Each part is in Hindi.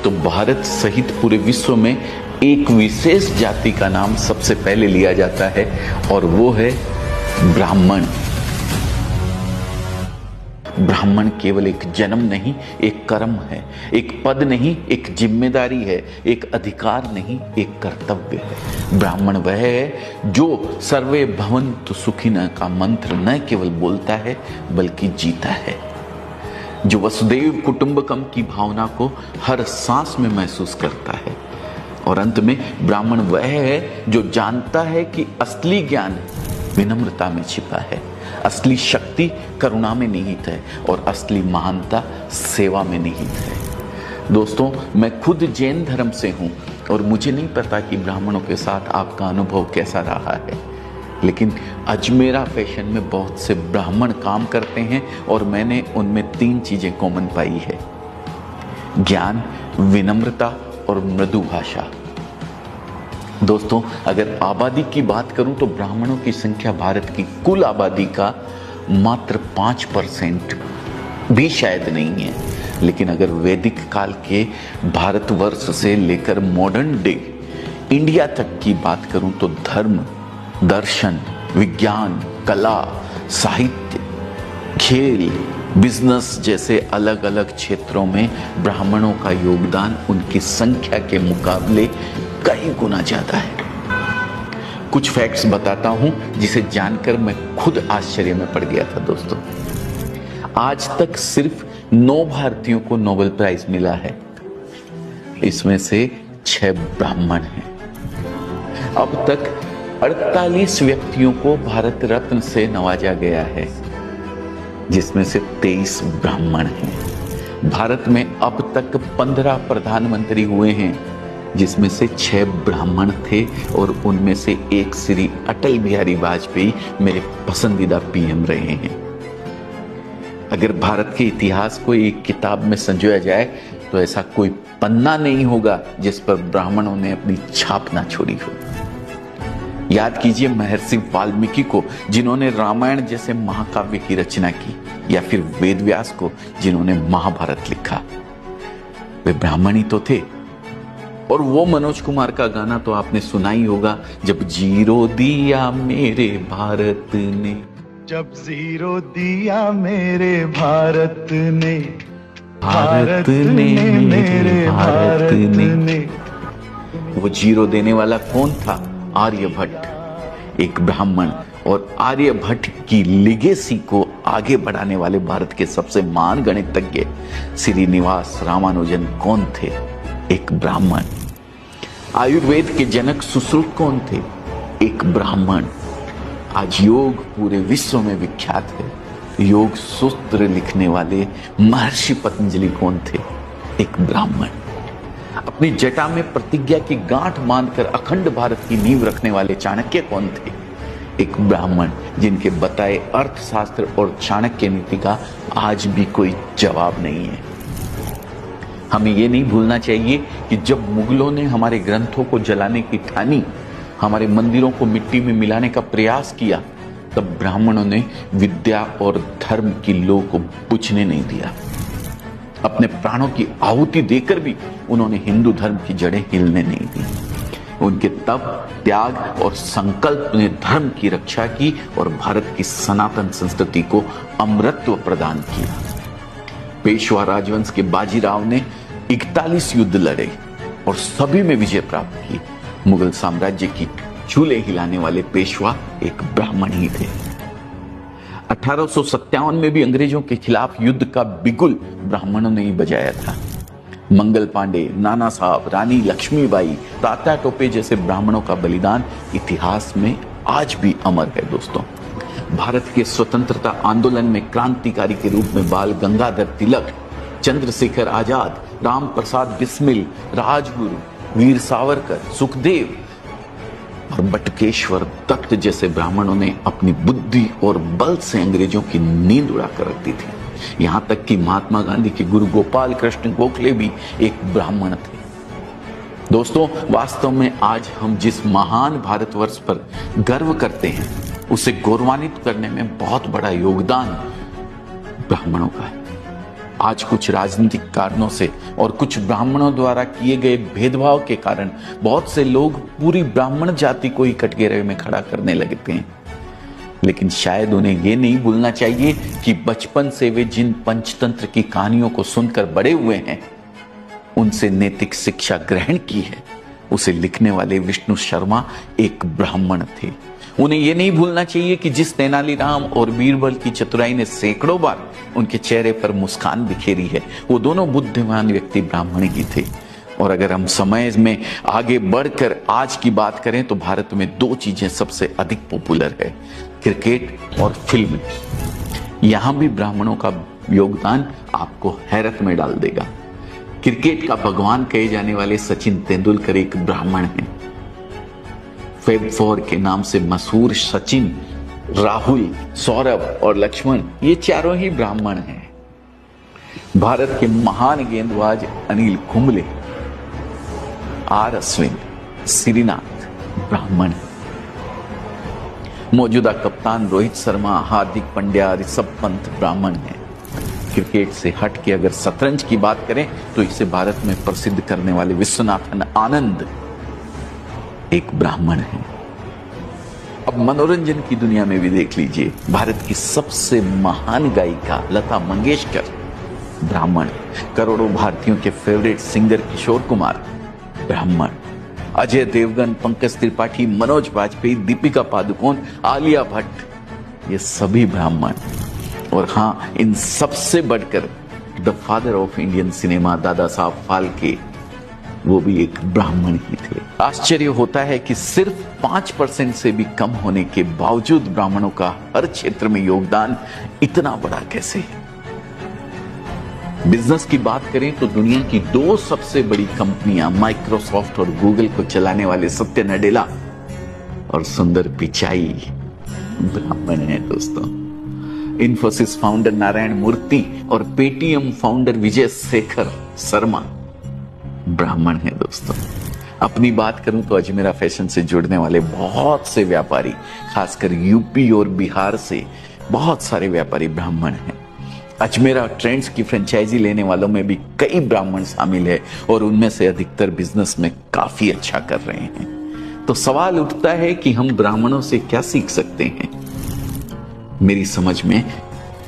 तो भारत सहित पूरे विश्व में एक विशेष जाति का नाम सबसे पहले लिया जाता है और वो है ब्राह्मण। ब्राह्मण केवल एक जन्म नहीं, एक कर्म है, एक पद नहीं, एक जिम्मेदारी है, एक अधिकार नहीं, एक कर्तव्य है। ब्राह्मण वह है जो सर्वे भवन्तु सुखिनः का मंत्र न केवल बोलता है बल्कि जीता है, जो वसुदेव कुटुंबकम की भावना को हर सांस में महसूस करता है। और अंत में ब्राह्मण वह है जो जानता है कि असली ज्ञान विनम्रता में छिपा है, असली शक्ति करुणा में निहित है और असली महानता सेवा में निहित है। दोस्तों, मैं खुद जैन धर्म से हूं और मुझे नहीं पता कि ब्राह्मणों के साथ आपका अनुभव कैसा रहा है, लेकिन अजमेरा फैशन में बहुत से ब्राह्मण काम करते हैं और मैंने उनमें 3 चीजें कॉमन पाई है: ज्ञान, विनम्रता और मृदु भाषा। दोस्तों, अगर आबादी की बात करूं तो ब्राह्मणों की संख्या भारत की कुल आबादी का मात्र 5% भी शायद नहीं है। लेकिन अगर वैदिक काल के भारतवर्ष से लेकर मॉडर्न डे इंडिया तक की बात करूं तो धर्म, दर्शन, विज्ञान, कला, साहित्य, खेल, बिजनेस जैसे अलग अलग क्षेत्रों में ब्राह्मणों का योगदान उनकी संख्या के मुकाबले कई गुना ज्यादा है। कुछ फैक्ट्स बताता हूं जिसे जानकर मैं खुद आश्चर्य में पड़ गया था। दोस्तों, आज तक सिर्फ 9 भारतीयों को नोबेल प्राइज मिला है, इसमें से 6 ब्राह्मण हैं। अब तक 48 व्यक्तियों को भारत रत्न से नवाजा गया है, जिसमें से 23 ब्राह्मण हैं। भारत में अब तक 15 प्रधानमंत्री हुए हैं, जिसमें से 6 ब्राह्मण थे और उनमें से एक श्री अटल बिहारी वाजपेयी मेरे पसंदीदा पीएम रहे हैं। अगर भारत के इतिहास को एक किताब में संजोया जाए तो ऐसा कोई पन्ना नहीं होगा जिस पर ब्राह्मणों ने अपनी छाप ना छोड़ी हो। याद कीजिए महर्षि वाल्मीकि को, जिन्होंने रामायण जैसे महाकाव्य की रचना की, या फिर वेद व्यास को, जिन्होंने महाभारत लिखा। वे ब्राह्मण ही तो थे। और वो मनोज कुमार का गाना तो आपने सुना ही होगा, जब जीरो दिया मेरे भारत ने, जब जीरो दिया मेरे भारत ने, भारत ने मेरे भारत ने। वो जीरो देने वाला कौन था? आर्यभट्ट, एक ब्राह्मण। और आर्यभट्ट की लिगेसी को आगे बढ़ाने वाले भारत के सबसे महान गणितज्ञ श्रीनिवास रामानुजन कौन थे? एक ब्राह्मण। आयुर्वेद के जनक सुश्रुत कौन थे? एक ब्राह्मण। आज योग पूरे विश्व में विख्यात है। योग सूत्र लिखने वाले महर्षि पतंजलि कौन थे? एक ब्राह्मण। अपनी जटा में प्रतिज्ञा की गांठ बांधकर अखंड भारत की नींव रखने वाले चाणक्य कौन थे? एक ब्राह्मण, जिनके बताए अर्थशास्त्र और चाणक्य नीति का आज भी कोई जवाब नहीं है। हमें ये नहीं भूलना चाहिए कि जब मुगलों ने हमारे ग्रंथों को जलाने की ठानी, हमारे मंदिरों को मिट्टी में मिलाने का प्रयास किया, तब ब्राह्मणों ने विद्या और धर्म की लौ को बुझने नहीं दिया। अपने प्राणों की आहुति देकर भी उन्होंने हिंदू धर्म की जड़ें हिलने नहीं दी। उनके तप, त्याग और संकल्प ने धर्म की रक्षा की और भारत की सनातन संस्कृति को अमरत्व प्रदान किया। पेशवा राजवंश के बाजीराव ने 41 युद्ध लड़े और सभी में विजय प्राप्त की। मुगल साम्राज्य की चूल्हे हिलाने वाले पेशवा एक ब्राह्मण ही थे। 1857 में भी अंग्रेजों के खिलाफ युद्ध का बिगुल ब्राह्मणों ने ही बजाया था। मंगल पांडे, नाना साहब, रानी लक्ष्मीबाई, तात्या टोपे जैसे ब्राह्मणों का बलिदान इतिहास में आज भी अमर है। दोस्तों, भारत के स्वतंत्रता आंदोलन में क्रांतिकारी के रूप में बाल गंगाधर तिलक, चंद्रशेखर आजाद, राम प्रसाद बिस्मिल, राजगुरु, वीर सावरकर, सुखदेव और बटुकेश्वर दत्त जैसे ब्राह्मणों ने अपनी बुद्धि और बल से अंग्रेजों की नींद उड़ाकर रख दी थी। यहां तक कि महात्मा गांधी के गुरु गोपाल कृष्ण गोखले भी एक ब्राह्मण थे। दोस्तों, वास्तव में आज हम जिस महान भारतवर्ष पर गर्व करते हैं, उसे गौरवान्वित करने में बहुत बड़ा योगदान ब्राह्मणों का है। आज कुछ राजनीतिक कारणों से और कुछ ब्राह्मणों द्वारा किए गए भेदभाव के कारण बहुत से लोग पूरी ब्राह्मण जाति को ही कटघरे में खड़ा करने लगते हैं। लेकिन शायद उन्हें यह नहीं भूलना चाहिए कि बचपन से वे जिन पंचतंत्र की कहानियों को सुनकर बड़े हुए हैं, उनसे नैतिक शिक्षा ग्रहण की है, उसे लिखने वाले विष्णु शर्मा एक ब्राह्मण थे। उन्हें यह नहीं भूलना चाहिए कि जिस तेनालीराम और बीरबल की चतुराई ने सैकड़ों बार उनके चेहरे पर मुस्कान बिखेरी है, वो दोनों बुद्धिमान व्यक्ति ब्राह्मण ही थे। और अगर हम समय में आगे बढ़कर आज की बात करें तो भारत में दो चीजें सबसे अधिक पॉपुलर है, क्रिकेट और फिल्म। यहां भी ब्राह्मणों का योगदान आपको हैरत में डाल देगा। क्रिकेट का भगवान कहे जाने वाले सचिन तेंदुलकर एक ब्राह्मण हैं। फेब 4 के नाम से मशहूर सचिन, राहुल, सौरभ और लक्ष्मण, ये चारों ही ब्राह्मण हैं। भारत के महान गेंदबाज अनिल कुंबले, आर अश्विन, श्रीनाथ ब्राह्मण हैं। मौजूदा कप्तान रोहित शर्मा, हार्दिक पांड्या, ऋषभ पंत ब्राह्मण हैं। क्रिकेट से हट के अगर शतरंज की बात करें तो इसे भारत में प्रसिद्ध करने वाले विश्वनाथन आनंद एक ब्राह्मण है। अब मनोरंजन की दुनिया में भी देख लीजिए, भारत की सबसे महान गायिका लता मंगेशकर ब्राह्मण, करोड़ों भारतीयों के फेवरेट सिंगर किशोर कुमार ब्राह्मण, अजय देवगन, पंकज त्रिपाठी, मनोज बाजपेयी, दीपिका पादुकोण, आलिया भट्ट, ये सभी ब्राह्मण। और हाँ, इन सबसे बढ़कर the father of Indian cinema Dada Saheb Phalke, वो भी एक ब्राह्मण ही थे। आश्चर्य होता है कि सिर्फ 5% से भी कम होने के बावजूद ब्राह्मणों का हर क्षेत्र में योगदान इतना बड़ा कैसे है। बिजनेस की बात करें तो दुनिया की दो सबसे बड़ी कंपनियां माइक्रोसॉफ्ट और गूगल को चलाने वाले सत्य नडेला और सुंदर पिचाई ब्राह्मण हैं दोस्तों। इन्फोसिस फाउंडर नारायण मूर्ति और पेटीएम फाउंडर विजय शेखर शर्मा ब्राह्मण हैं दोस्तों। अपनी बात करूं तो अजमेरा फैशन से जुड़ने वाले बहुत से व्यापारी, खासकर यूपी और बिहार से बहुत सारे व्यापारी ब्राह्मण हैं। अजमेरा ट्रेंड्स की फ्रेंचाइजी लेने वालों में भी कई ब्राह्मण शामिल है और उनमें से अधिकतर बिजनेस में काफी अच्छा कर रहे हैं। तो सवाल उठता है कि हम ब्राह्मणों से क्या सीख सकते हैं। मेरी समझ में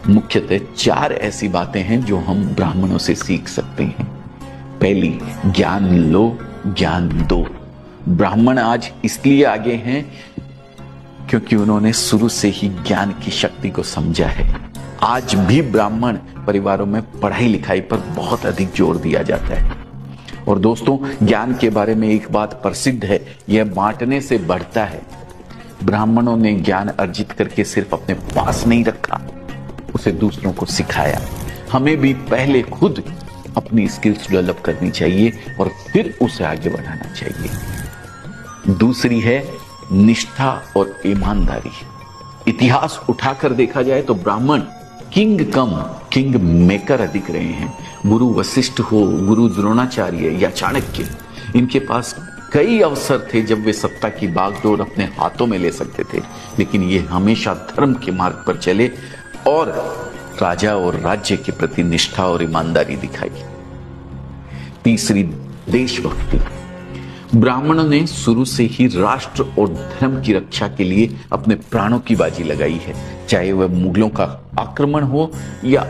मुख्यतः 4 ऐसी बातें हैं जो हम ब्राह्मणों से सीख सकते हैं। पहली, ज्ञान लो, ज्ञान दो। ब्राह्मण आज इसलिए आगे हैं क्योंकि उन्होंने शुरू से ही ज्ञान की शक्ति को समझा है। आज भी ब्राह्मण परिवारों में पढ़ाई लिखाई पर बहुत अधिक जोर दिया जाता है। और दोस्तों, ज्ञान के बारे में एक बात प्रसिद्ध है, यह बांटने से बढ़ता है। ब्राह्मणों ने ज्ञान अर्जित करके सिर्फ अपने पास नहीं रखा, उसे दूसरों को सिखाया। हमें भी पहले खुद अपनी स्किल्स डेवलप करनी चाहिए और फिर उसे आगे बढ़ाना चाहिए। दूसरी है निष्ठा और ईमानदारी। इतिहास उठाकर देखा जाए तो ब्राह्मण किंग कम किंग मेकर अधिक रहे हैं। गुरु वशिष्ठ हो, गुरु द्रोणाचार्य या चाणक्य, इनके पास कई अवसर थे जब वे सत्ता की बागडोर अपने हाथों में ले सकते थे, लेकिन ये हमेशा धर्म के मार्ग पर चले और राजा और राज्य के प्रति निष्ठा और ईमानदारी दिखाई। तीसरी, देशभक्ति। ब्राह्मणों ने शुरू से ही राष्ट्र और धर्म की रक्षा के लिए अपने प्राणों की बाजी लगाई है, चाहे वह मुगलों का आक्रमण हो या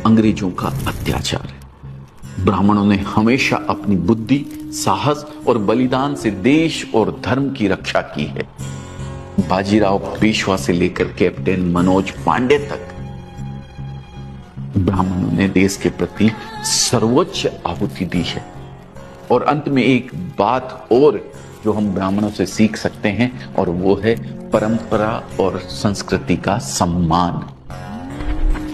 अंग्रेजों का अत्याचार। ब्राह्मणों ने हमेशा अपनी बुद्धि, साहस और बलिदान से देश और धर्म की रक्षा की है। बाजीराव पेशवा से लेकर कैप्टन मनोज पांडे तक ब्राह्मणों ने देश के प्रति सर्वोच्च आहुति दी है। और अंत में एक बात और जो हम ब्राह्मणों से सीख सकते हैं, और वो है परंपरा और संस्कृति का सम्मान।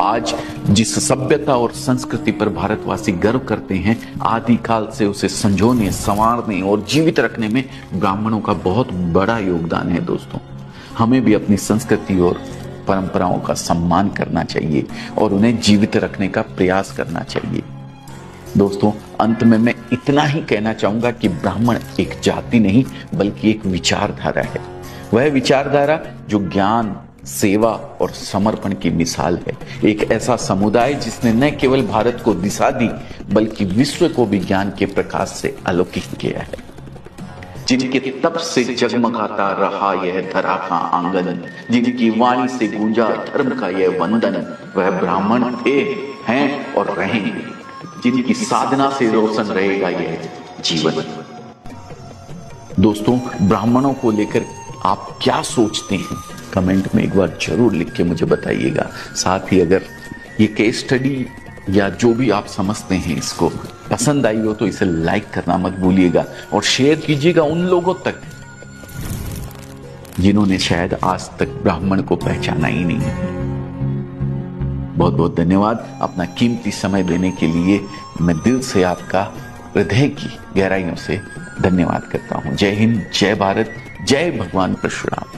आज जिस सभ्यता और संस्कृति पर भारतवासी गर्व करते हैं, आदिकाल से उसे संजोने, संवारने और जीवित रखने में ब्राह्मणों का बहुत बड़ा योगदान है दोस्तों। हमें भी अपनी संस्कृति और परंपराओं का सम्मान करना चाहिए और उन्हें जीवित रखने का प्रयास करना चाहिए। दोस्तों, अंत में मैं इतना ही कहना चाहूंगा कि ब्राह्मण एक जाति नहीं बल्कि एक विचारधारा है। वह विचारधारा जो ज्ञान, सेवा और समर्पण की मिसाल है। एक ऐसा समुदाय जिसने न केवल भारत को दिशा दी बल्कि विश्व को भी ज्ञान के प्रकाश से आलोकित किया है। जिनके तप से जगमगाता रहा यह धरा का आंगन, जिनकी वाणी से गूंजा धर्म का यह वंदन, वह ब्राह्मण थे, हैं और रहेंगे, जिनकी साधना से रोशन रहेगा यह जीवन। दोस्तों, ब्राह्मणों को लेकर आप क्या सोचते हैं? कमेंट में एक बार जरूर लिख के मुझे बताइएगा। साथ ही अगर ये केस स्टडी या जो भी आप समझते हैं इसको पसंद आई हो तो इसे लाइक करना मत भूलिएगा और शेयर कीजिएगा उन लोगों तक जिन्होंने शायद आज तक ब्राह्मण को पहचाना ही नहीं। बहुत बहुत धन्यवाद अपना कीमती समय देने के लिए। मैं दिल से आपका हृदय की गहराइयों से धन्यवाद करता हूं। जय हिंद, जय भारत, जय भगवान परशुराम।